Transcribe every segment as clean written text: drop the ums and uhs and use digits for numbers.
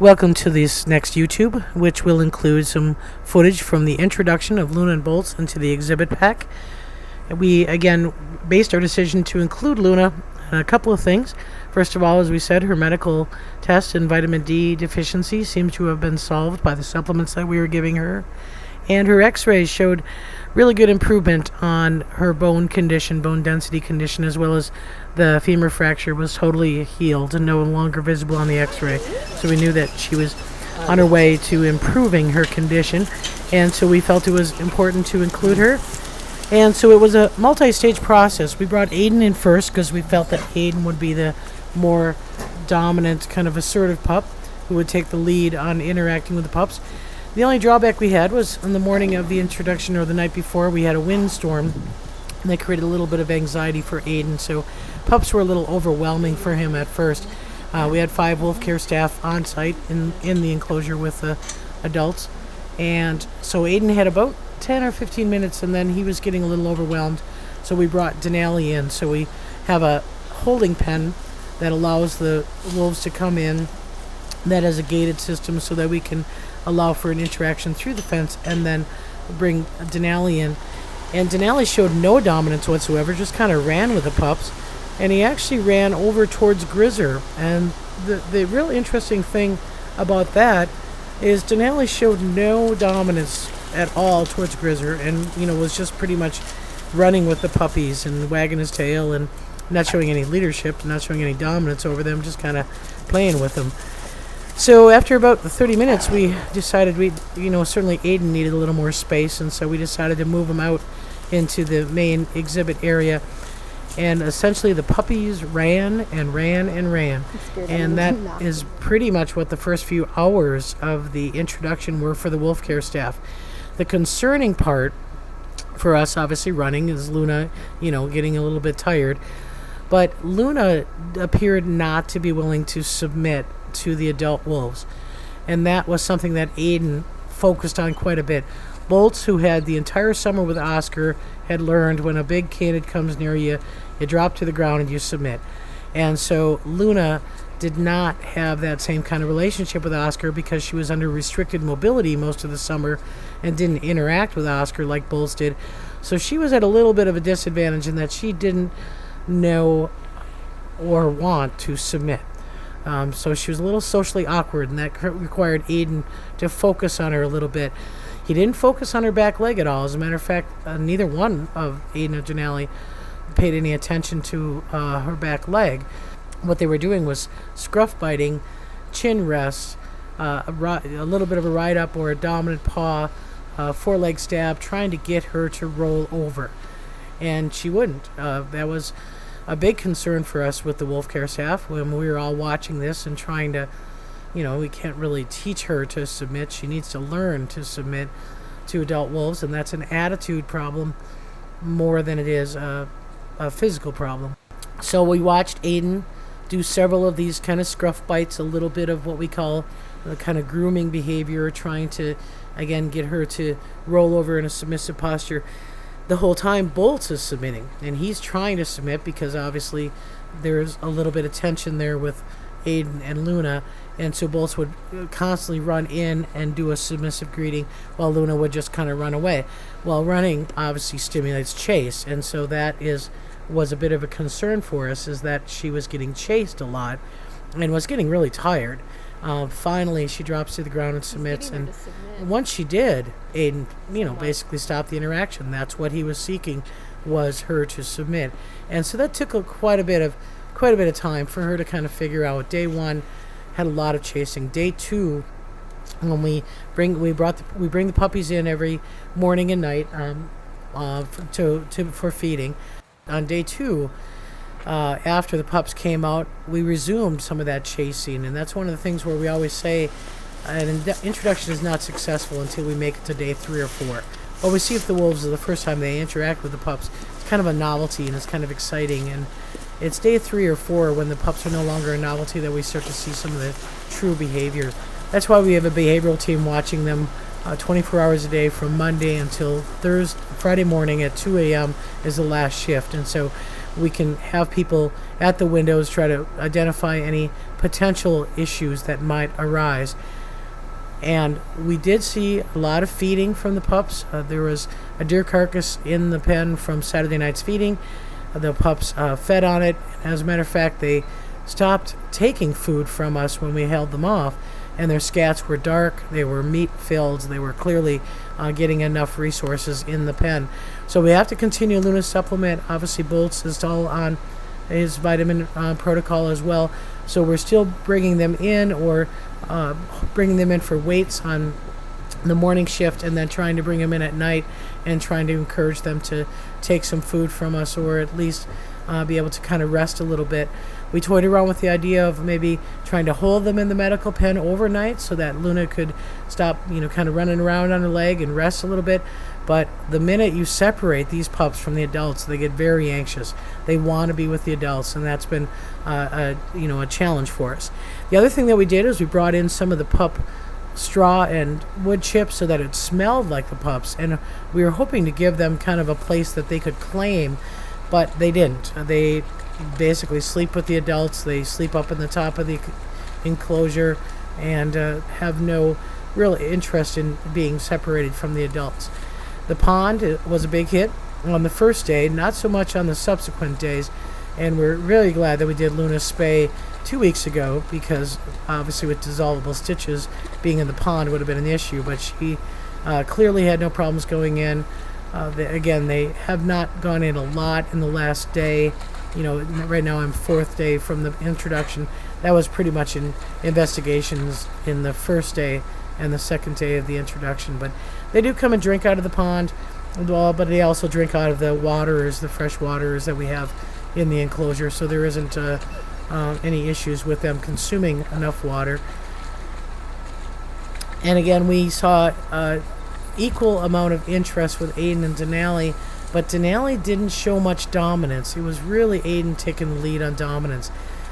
Welcome to this next YouTube, which will include some footage from the introduction of Luna and Bolts into the exhibit pack. We, again, based our decision to include Luna on a couple of things. First of all, as we said, her medical test and vitamin D deficiency seems to have been solved by the supplements that we were giving her. And her x-rays showed really good improvement on her bone condition, bone density condition, as well as the femur fracture was totally healed and no longer visible on the x-ray. So we knew that she was on her way to improving her condition, and so we felt it was important to include her. And so it was a multi-stage process. We brought Aidan in first because we felt that Aidan would be the more dominant, kind of assertive pup who would take the lead on interacting with the pups. The only drawback we had was on the morning of the introduction, or the night before, we had a windstorm, and that created a little bit of anxiety for Aidan, so pups were a little overwhelming for him at first. We had 5 wolf care staff on site in the enclosure with the adults, and so Aidan had about 10 or 15 minutes, and then he was getting a little overwhelmed, so we brought Denali in. So we have a holding pen that allows the wolves to come in, that has a gated system so that we can allow for an interaction through the fence, and then bring Denali in. And Denali showed no dominance whatsoever, just kind of ran with the pups, and he actually ran over towards Grizzer. And the real interesting thing about that is Denali showed no dominance at all towards Grizzer, and was just pretty much running with the puppies and wagging his tail and not showing any leadership, not showing any dominance over them, just kind of playing with them. So after about 30 minutes, we decided certainly Aidan needed a little more space, and so we decided to move him out into the main exhibit area. And essentially the puppies ran and ran and ran. And that is pretty much what the first few hours of the introduction were for the wolf care staff. The concerning part for us, obviously running, is Luna, getting a little bit tired. But Luna appeared not to be willing to submit to the adult wolves, and that was something that Aidan focused on quite a bit. Bolts, who had the entire summer with Oscar, had learned when a big canid comes near you, you drop to the ground and you submit. And so Luna did not have that same kind of relationship with Oscar because she was under restricted mobility most of the summer and didn't interact with Oscar like Bolts did. So she was at a little bit of a disadvantage in that she didn't know or want to submit. So she was a little socially awkward, and that required Aidan to focus on her a little bit. He didn't focus on her back leg at all. As a matter of fact, neither one of Aidan or Denali paid any attention to her back leg. What they were doing was scruff biting, chin rests, a little bit of a ride up or a dominant paw, foreleg stab, trying to get her to roll over. And she wouldn't. That was a big concern for us with the wolf care staff when we were all watching this and trying to, we can't really teach her to submit. She needs to learn to submit to adult wolves, and that's an attitude problem more than it is a physical problem. So we watched Aidan do several of these kind of scruff bites, a little bit of what we call the kind of grooming behavior, trying to, again, get her to roll over in a submissive posture. The whole time Bolts is submitting, and he's trying to submit because obviously there's a little bit of tension there with Aidan and Luna, and so Bolts would constantly run in and do a submissive greeting while Luna would just kind of run away. Well, running obviously stimulates chase, and so that was a bit of a concern for us, is that she was getting chased a lot and was getting really tired. Finally, she drops to the ground and submits, and once she did, Aidan, basically stopped the interaction. That's what he was seeking, was her to submit, and so that took quite a bit of time for her to kind of figure out. Day 1 had a lot of chasing. Day 2, when we bring the puppies in every morning and night for feeding. On day 2. After the pups came out, we resumed some of that chasing, and that's one of the things where we always say an introduction is not successful until we make it to day 3 or 4. Well, we see if the wolves are the first time they interact with the pups. It's kind of a novelty, and it's kind of exciting, and it's day 3 or 4 when the pups are no longer a novelty that we start to see some of the true behaviors. That's why we have a behavioral team watching them 24 hours a day from Monday until Friday morning at 2 a.m. is the last shift. And so we can have people at the windows try to identify any potential issues that might arise. And we did see a lot of feeding from the pups. There was a deer carcass in the pen from Saturday night's feeding. The pups fed on it. As a matter of fact, they stopped taking food from us when we held them off, and their scats were dark, they were meat filled, they were clearly getting enough resources in the pen. So we have to continue Luna's supplement. Obviously Bolts is all on his vitamin protocol as well, so we're still bringing them in, or bringing them in for weights on the morning shift, and then trying to bring them in at night and trying to encourage them to take some food from us, or at least be able to kind of rest a little bit. We toyed around with the idea of maybe trying to hold them in the medical pen overnight so that Luna could stop, kind of running around on her leg and rest a little bit. But the minute you separate these pups from the adults, they get very anxious. They want to be with the adults, and that's been a challenge for us. The other thing that we did is we brought in some of the pup straw and wood chips so that it smelled like the pups, and we were hoping to give them kind of a place that they could claim, but they didn't. They basically sleep with the adults. They sleep up in the top of the enclosure and have no real interest in being separated from the adults. The pond was a big hit on the first day, not so much on the subsequent days, and we're really glad that we did Luna's spay 2 weeks ago, because obviously with dissolvable stitches, being in the pond would have been an issue, but she clearly had no problems going in. They have not gone in a lot in the last day. Right now I'm 4th day from the introduction. That was pretty much in investigations in the first day and the second day of the introduction. But they do come and drink out of the pond, but they also drink out of the waters, the fresh waters that we have in the enclosure. So there isn't any issues with them consuming enough water. And again, we saw equal amount of interest with Aidan and Denali, but Denali didn't show much dominance. It was really Aidan taking the lead on dominance.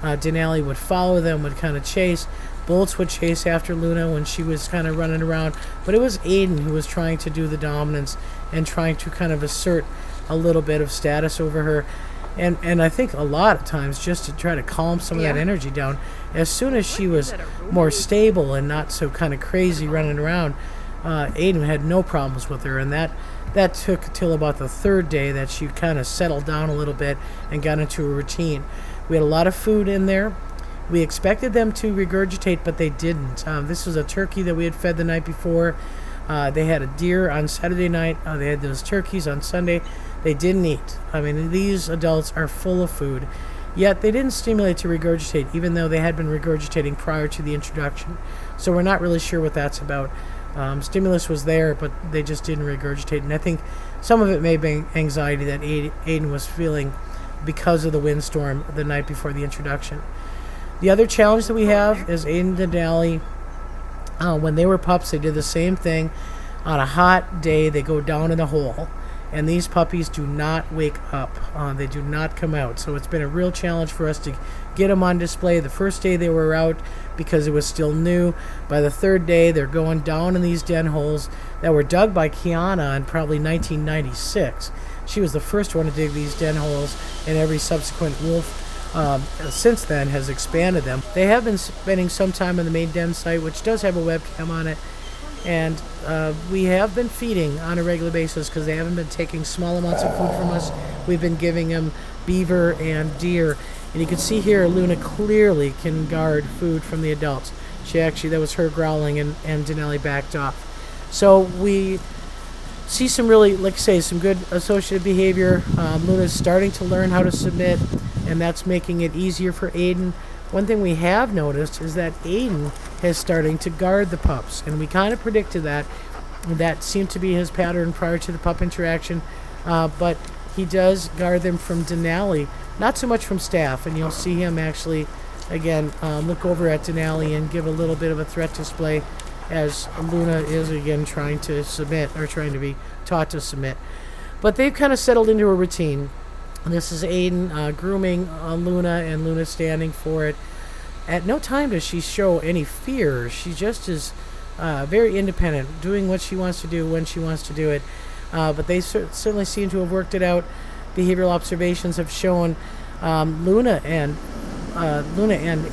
Denali would follow them, would kind of chase. Bolts would chase after Luna when she was kind of running around, but it was Aidan who was trying to do the dominance and trying to kind of assert a little bit of status over her. And I think a lot of times just to try to calm some of that energy down. As soon as she was more stable and not so kind of crazy running around, Aidan had no problems with her, and that took till about the 3rd day that she kind of settled down a little bit and got into a routine. We had a lot of food in there. We expected them to regurgitate, but they didn't. This was a turkey that we had fed the night before. They had a deer on Saturday night. They had those turkeys on Sunday. They didn't eat. I mean, these adults are full of food, yet they didn't stimulate to regurgitate, even though they had been regurgitating prior to the introduction. So we're not really sure what that's about. Stimulus was there, but they just didn't regurgitate, and I think some of it may be anxiety that Aidan was feeling because of the windstorm the night before the introduction. The other challenge that we have is Aidan and Denali. When they were pups, they did the same thing. On a hot day, they go down in the hole, and these puppies do not wake up. They do not come out. So it's been a real challenge for us to get them on display. The first day they were out because it was still new. By the 3rd day, they're going down in these den holes that were dug by Kiana in probably 1996. She was the first one to dig these den holes, and every subsequent wolf since then has expanded them. They have been spending some time on the main den site, which does have a webcam on it, and we have been feeding on a regular basis because they haven't been taking small amounts of food from us. We've been giving them beaver and deer, and you can see here Luna clearly can guard food from the adults. That was her growling, and Denali backed off. So we see some really, like I say, some good associative behavior. Luna's starting to learn how to submit, and that's making it easier for Aidan. One thing we have noticed is that Aidan is starting to guard the pups, and we kind of predicted that. That seemed to be his pattern prior to the pup interaction, but he does guard them from Denali, not so much from Staff, and you'll see him actually, again, look over at Denali and give a little bit of a threat display as Luna is, again, trying to submit, or trying to be taught to submit. But they've kind of settled into a routine. This is Aidan grooming Luna, and Luna standing for it. At no time does she show any fear. She just is very independent, doing what she wants to do when she wants to do it. But they certainly seem to have worked it out. behavioral observations have shown Luna and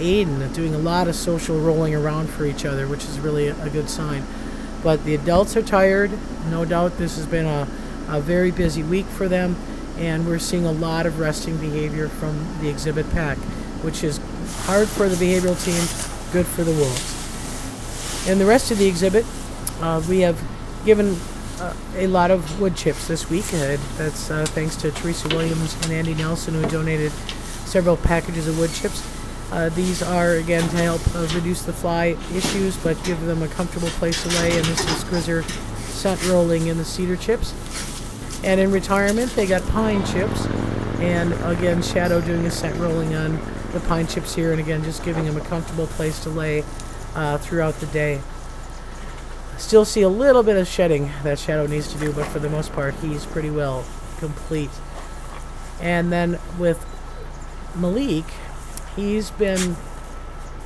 Aidan doing a lot of social rolling around for each other, which is really a good sign. But the adults are tired. No doubt this has been a very busy week for them, and we're seeing a lot of resting behavior from the exhibit pack, which is hard for the behavioral team, good for the wolves. In the rest of the exhibit, we have given a lot of wood chips this week. That's thanks to Teresa Williams and Andy Nelson, who donated several packages of wood chips. These are, again, to help reduce the fly issues, but give them a comfortable place to lay. And this is Grizzer scent rolling in the cedar chips. And in retirement, they got pine chips. And again, Shadow doing a scent rolling on the pine chips here. And again, just giving them a comfortable place to lay throughout the day. Still see a little bit of shedding that Shadow needs to do, but for the most part, he's pretty well complete. And then with Malik, he's been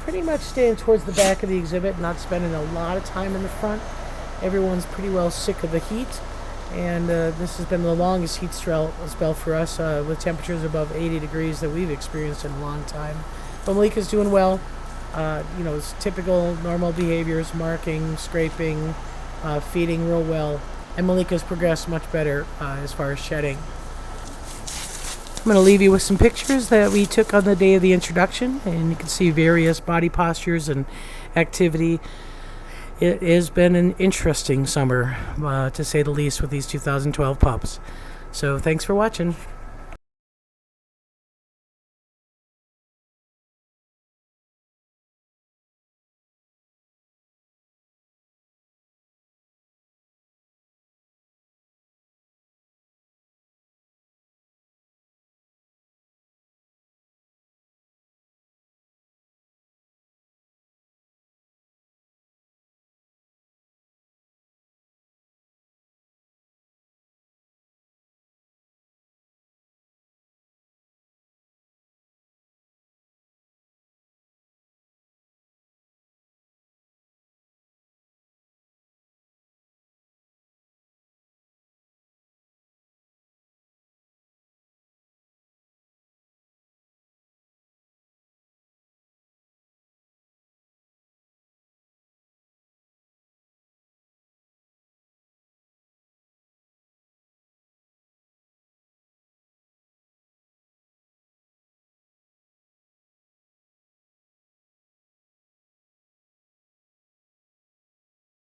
pretty much staying towards the back of the exhibit, not spending a lot of time in the front. Everyone's pretty well sick of the heat, and this has been the longest heat spell for us, with temperatures above 80 degrees that we've experienced in a long time. But Malik is doing well. It's typical normal behaviors, marking, scraping, feeding real well, and Malik has progressed much better as far as shedding. I'm going to leave you with some pictures that we took on the day of the introduction, and you can see various body postures and activity. It has been an interesting summer, to say the least, with these 2012 pups. So thanks for watching.